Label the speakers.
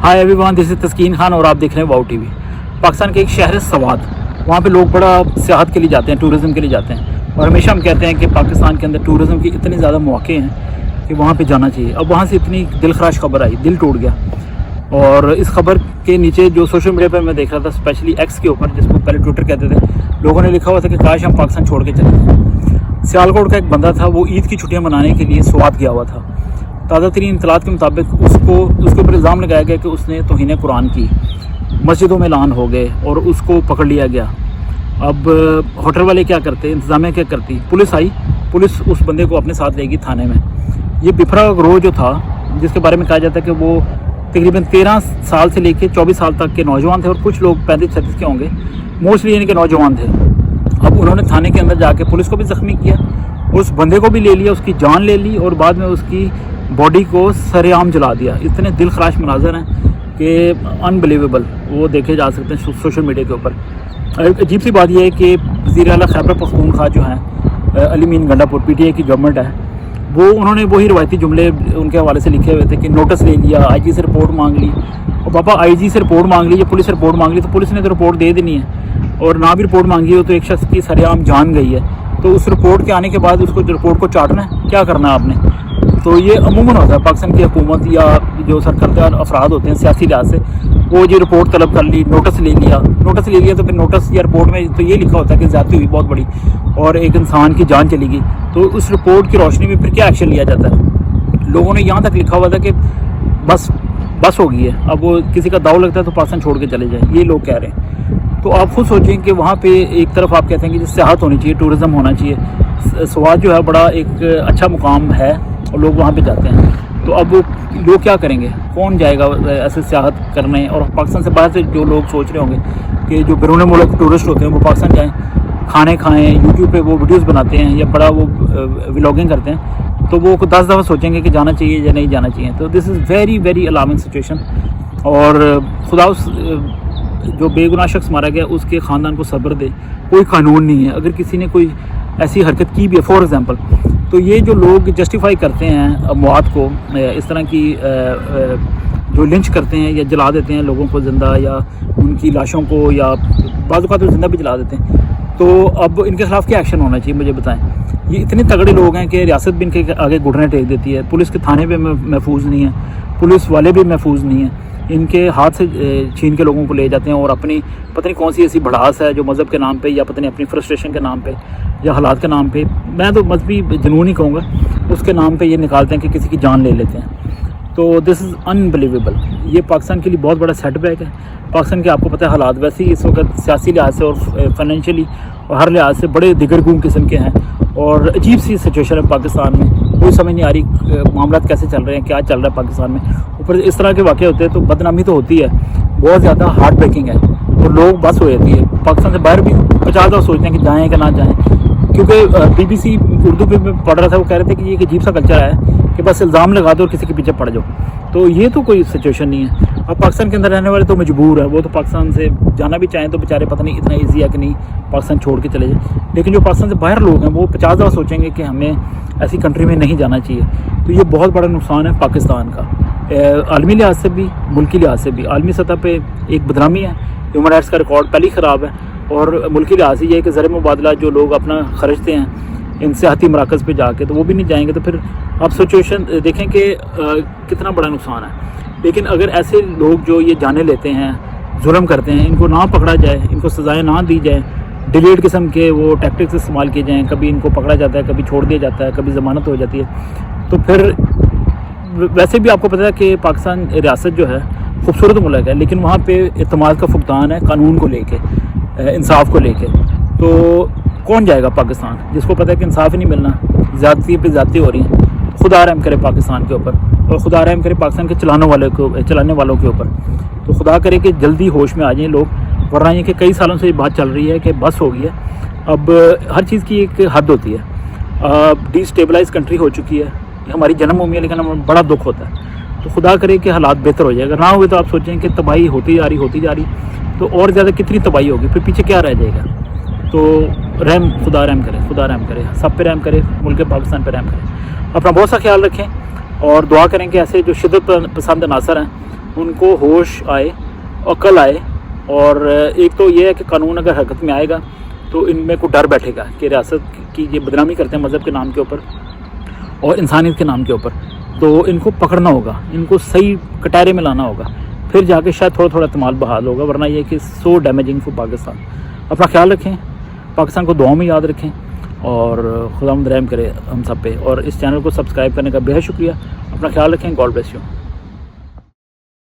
Speaker 1: Hi everyone, this is तस्कीन खान और आप देख रहे हैं वाओ टीवी। पाकिस्तान के एक शहर है सवात, वहाँ पे लोग बड़ा सियाहत के लिए जाते हैं, टूरिज़म के लिए जाते हैं। और हमेशा हम कहते हैं कि पाकिस्तान के अंदर टूरिज़म की इतने ज़्यादा मौके हैं कि वहाँ पे जाना चाहिए। अब वहाँ से इतनी दिलखराश खबर आई, दिल टूट गया। और इस खबर के नीचे जो सोशल मीडिया पर मैं देख रहा था, स्पेशली एक्स के ऊपर, जिसको पहले ट्विटर कहते थे, लोगों ने लिखा हुआ था कि काश हम पाकिस्तान छोड़ के चले जाएँ। सियालकोट का एक बंदा था, वो ईद की छुट्टियाँ मनाने के लिए स्वात गया हुआ था। ताज़ा तरीन इतलात के मुताबिक उसके ऊपर इल्ज़ाम लगाया गया कि उसने तौहीन कुरान की, मस्जिदों में ऐलान हो गए और उसको पकड़ लिया गया। अब होटल वाले क्या करते, इंतज़ामिया क्या करती, पुलिस आई, पुलिस उस बंदे को अपने साथ लेगी थाने में। ये बिफरा ग्रोह जो था, जिसके बारे में कहा जाता है कि वो तकरीबन 13 साल से लेकर 24 साल तक के नौजवान थे और कुछ लोग 35-36 के होंगे, मोस्टली इनके नौजवान थे। अब उन्होंने थाने के अंदर जाके पुलिस को भी ज़ख्मी किया, उस बंदे को भी ले लिया, उसकी जान ले ली और बाद में उसकी बॉडी को सरेआम जला दिया। इतने दिल खराश मनाजर हैं कि अनबिलीवेबल, वो देखे जा सकते हैं सोशल मीडिया के ऊपर। अजीब सी बात यह है कि वज़ीर आला खैबर पख्तूनख्वा जो हैं अली मीन गंडापुर, PTI की गवर्नमेंट है, वो उन्होंने वही रवायती जुमले उनके हवाले से लिखे हुए थे कि नोटिस ले लिया, IG से रिपोर्ट मांग ली। और पापा IG से रिपोर्ट मांग ली या पुलिस से रिपोर्ट मांग ली, तो पुलिस ने तो रिपोर्ट दे देनी है, और ना भी रिपोर्ट मांगी हो तो एक शख्स की सरेआम जान गई है, तो उस रिपोर्ट के आने के बाद उसको रिपोर्ट को चाटना है, क्या करना है आपने। तो ये अमूमन होता है पाकिस्तान की हुकूमत या जो सरकर्दा अफराद होते हैं सियासी लिहाज से, वो ये रिपोर्ट तलब कर ली, नोटिस ले लिया तो फिर नोटिस या रिपोर्ट में तो ये लिखा होता है कि ज़्यादती हुई बहुत बड़ी और एक इंसान की जान चली गई, तो उस रिपोर्ट की रोशनी में फिर क्या एक्शन लिया जाता है। लोगों ने यहाँ तक लिखा हुआ था कि बस हो गई है, अब वो किसी का दाव लगता है तो पाकिस्तान छोड़ के चले जाए, ये लोग कह रहे हैं। तो आप खुद सोचें कि वहाँ पे एक तरफ आप कहते हैं कि सियाहत होनी चाहिए, टूरिज़म होना चाहिए, स्वात जो है बड़ा एक अच्छा मुकाम है और लोग वहाँ पे जाते हैं, तो अब वो लोग क्या करेंगे, कौन जाएगा ऐसे सियाहत करने। और पाकिस्तान से बाहर से जो लोग सोच रहे होंगे कि जो बैरून मुल्क टूरिस्ट होते हैं वो पाकिस्तान जाएँ, खाने खाएँ, यूट्यूब पे वो वीडियोस बनाते हैं या बड़ा वो व्लॉगिंग करते हैं, तो वो 10 दफ़ा सोचेंगे कि जाना चाहिए या नहीं जाना चाहिए। तो this is very very alarming situation. और खुदा उस जो बेगुनाह शख्स मारा गया उसके ख़ानदान को सब्र दे। कोई कानून नहीं है, अगर किसी ने कोई ऐसी हरकत की भी है, फॉर एग्ज़ाम्पल, तो ये जो लोग जस्टिफाई करते हैं मौत को, इस तरह की जो लिंच करते हैं या जला देते हैं लोगों को ज़िंदा, या उनकी लाशों को, या बाज़ औक़ात तो ज़िंदा भी जला देते हैं, तो अब इनके ख़िलाफ़ क्या एक्शन होना चाहिए, मुझे बताएं। ये इतने तगड़े लोग हैं कि रियासत भी इनके आगे घुटने टेक देती है, पुलिस के थाने भी महफूज नहीं है, पुलिस वाले भी महफूज नहीं हैं, इनके हाथ से छीन के लोगों को ले जाते हैं और अपनी पता नहीं कौन सी ऐसी भड़ास है जो मज़हब के नाम पे या पता नहीं अपनी फ्रस्ट्रेशन के नाम पे या हालात के नाम पे, मैं तो मजहबी जुनून ही कहूँगा, उसके नाम पे ये निकालते हैं कि किसी की जान ले लेते हैं। तो दिस इज़ अनबिलीवेबल। ये पाकिस्तान के लिए बहुत बड़ा सेटबैक है। पाकिस्तान के आपको पता है हालात वैसे ही इस वक्त सियासी लिहाज से और फाइनेंशियली और हर लिहाज से बड़े दिगरगूम किस्म के हैं, और अजीब सी सिचुएशन है पाकिस्तान में। कोई समझ नहीं आ रही मामला कैसे चल रहे हैं, क्या चल रहा है पाकिस्तान में। ऊपर इस तरह के वाक़े होते हैं तो बदनामी तो होती है, बहुत ज़्यादा हार्ट ब्रेकिंग है, और लोग बस हो जाती है। पाकिस्तान से बाहर भी 50 दफ़ा सोचते हैं कि जाएँ कि ना जाएँ, क्योंकि BBC उर्दू पे मैं पढ़ रहा था, वो कह रहे थे कि ये एक अजीब सा कल्चर है कि बस इल्ज़ाम लगा दो और किसी के पीछे पड़ जाओ। तो ये तो कोई सिचुएशन नहीं है। अब पाकिस्तान के अंदर रहने वाले तो मजबूर है, वो तो पाकिस्तान से जाना भी चाहें तो बेचारे पता नहीं इतना ईजी है कि नहीं पाकिस्तान छोड़ के चले जाए, लेकिन जो पाकिस्तान से बाहर लोग हैं वो 50 दफ़ा सोचेंगे कि हमें ऐसी कंट्री में नहीं जाना चाहिए। तो ये बहुत बड़ा नुकसान है पाकिस्तान का, आलमी लिहाज से भी, मुल्की लिहाज से भी। आलमी सतह पर एक बदनामी है, ह्यूमन राइट्स का रिकॉर्ड पहले ही ख़राब है, और मुल्की लिहाज से ये है कि ज़र मुबादला जो लोग अपना खर्चते हैं इन सियाहती मराकज़ पे जाके, तो वो भी नहीं जाएंगे। तो फिर आप सिचुएशन देखें कि कितना बड़ा नुकसान है। लेकिन अगर ऐसे लोग जो ये जाने लेते हैं, जुल्म करते हैं, इनको ना पकड़ा जाए, इनको सज़ाएँ ना दी जाए, डिलेड किस्म के वो टैक्टिक्स इस्तेमाल किए जाएँ, कभी इनको पकड़ा जाता है, कभी छोड़ दिया जाता है, कभी ज़मानत हो जाती है, तो फिर वैसे भी आपको पता है कि पाकिस्तान रियासत जो है खूबसूरत मुल्क है, लेकिन वहाँ पे एतमाद का फुकदान है कानून को लेके, इंसाफ को लेके। तो कौन जाएगा पाकिस्तान जिसको पता है कि इंसाफ ही नहीं मिलना, ज़्यादती पे ज़्यादती हो रही है। खुदा रहम करे पाकिस्तान के ऊपर, और खुदा रहम करे पाकिस्तान के चलाने वालों के ऊपर। तो खुदा करे कि जल्दी होश में आ जाएँ लोग, वरना ये कि कई सालों से ये बात चल रही है कि बस हो गई है। अब हर चीज़ की एक हद होती है। डिस्टेबलाइज कंट्री हो चुकी है, हमारी जन्मभूमि है, लेकिन हमें बड़ा दुख होता है। तो खुदा करे कि हालात बेहतर हो जाए। अगर ना हुए तो आप सोचें कि तबाही होती जा रही, तो और ज़्यादा कितनी तबाही होगी, फिर पीछे क्या रह जाएगा। तो खुदा रहम करे, सब पे रहम करे, मुल्क पाकिस्तान पे रहम करे। अपना बहुत सा ख्याल रखें और दुआ करें कि ऐसे जो शिद्दत पसंद अनासर हैं ان کو ہوش آئے، عقل آئے، اور ایک تو یہ ہے کہ قانون اگر حرکت میں آئے گا تو ان میں کو ڈر بیٹھے گا کہ ریاست کی یہ بدنامی کرتے ہیں مذہب کے نام کے اوپر اور انسانیت کے نام کے اوپر، تو ان کو پکڑنا ہوگا، ان کو صحیح کٹارے میں لانا ہوگا، پھر جا کے شاید تھوڑا اعتماد بحال ہوگا، ورنہ یہ کہ سو ڈیمیجنگ فور پاکستان۔ اپنا خیال رکھیں، پاکستان کو دعاؤں میں یاد رکھیں، اور خدا رحم کرے ہم سب پہ، اور اس چینل کو سبسکرائب کرنے کا بے حد شکریہ۔ اپنا خیال رکھیں، گاڈ بلیس یو۔